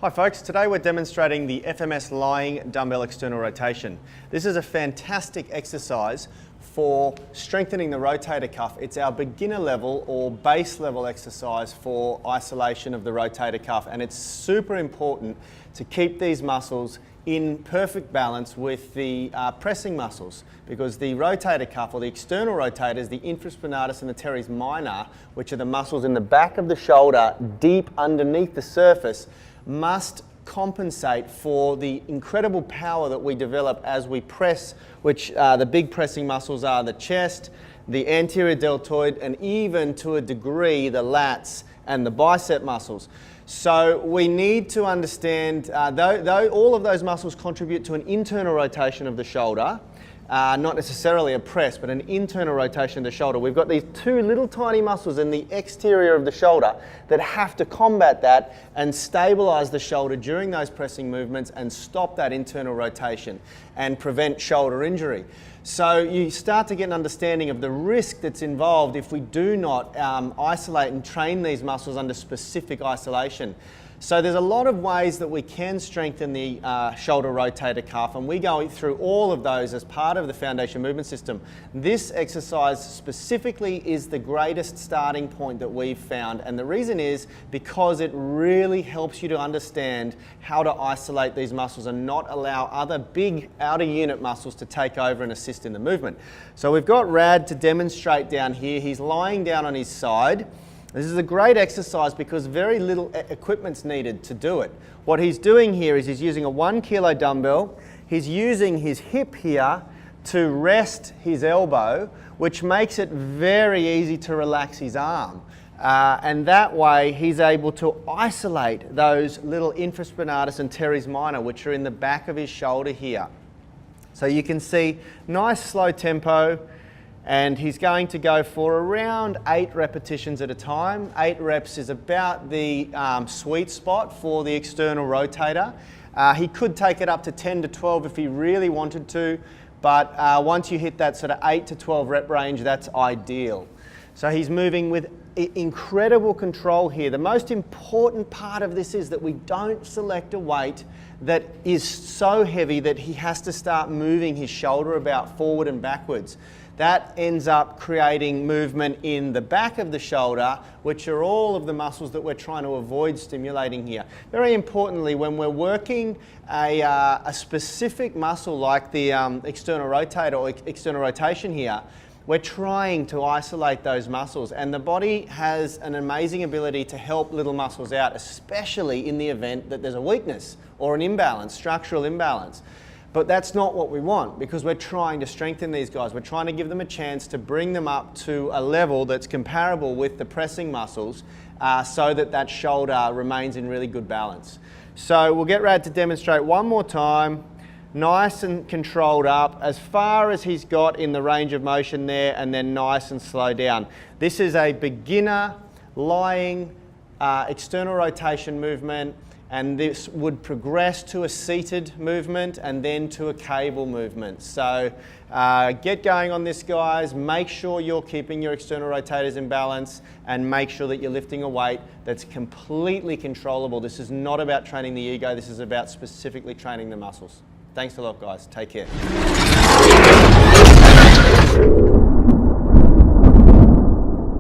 Hi folks, today we're demonstrating the FMS lying dumbbell external rotation. This is a fantastic exercise for strengthening the rotator cuff. It's our beginner level or base level exercise for isolation of the rotator cuff, and it's super important to keep these muscles in perfect balance with the pressing muscles, because the rotator cuff, or the external rotators, the infraspinatus and the teres minor, which are the muscles in the back of the shoulder deep underneath the surface, must compensate for the incredible power that we develop as we press, which the big pressing muscles are the chest, the anterior deltoid, and even to a degree the lats and the bicep muscles. So we need to understand, though all of those muscles contribute to an internal rotation of the shoulder, not necessarily a press, but an internal rotation of the shoulder. We've got these two little tiny muscles in the exterior of the shoulder that have to combat that and stabilize the shoulder during those pressing movements and stop that internal rotation and prevent shoulder injury. So you start to get an understanding of the risk that's involved if we do not isolate and train these muscles under specific isolation. So there's a lot of ways that we can strengthen the shoulder rotator cuff, and we go through all of those as part of the foundation movement system. This exercise specifically is the greatest starting point that we've found, and the reason is because it really helps you to understand how to isolate these muscles and not allow other big outer unit muscles to take over and assist in the movement. So we've got Rad to demonstrate down here. He's lying down on his side. This is a great exercise because very little equipment's needed to do it. What he's doing here is he's using a 1 kilo dumbbell. He's using his hip here to rest his elbow, which makes it very easy to relax his arm. And that way he's able to isolate those little infraspinatus and teres minor, which are in the back of his shoulder here. So you can see nice slow tempo. And he's going to go for around 8 repetitions at a time. 8 reps is about the sweet spot for the external rotator. He could take it up to 10 to 12 if he really wanted to, but once you hit that sort of 8 to 12 rep range, that's ideal. So he's moving with incredible control here. The most important part of this is that we don't select a weight that is so heavy that he has to start moving his shoulder about forward and backwards. That ends up creating movement in the back of the shoulder, which are all of the muscles that we're trying to avoid stimulating here. Very importantly, when we're working a specific muscle like the external rotator or external rotation here, we're trying to isolate those muscles, and the body has an amazing ability to help little muscles out, especially in the event that there's a weakness or an imbalance, structural imbalance. But that's not what we want, because we're trying to strengthen these guys. We're trying to give them a chance to bring them up to a level that's comparable with the pressing muscles so that that shoulder remains in really good balance. So we'll get Rad to demonstrate one more time. Nice and controlled up as far as he's got in the range of motion there, and then nice and slow down. This is a beginner lying external rotation movement, and this would progress to a seated movement and then to a cable movement. So get going on this, guys. Make sure you're keeping your external rotators in balance, and make sure that you're lifting a weight that's completely controllable. This is not about training the ego. This is about specifically training the muscles. Thanks a lot, guys. Take care.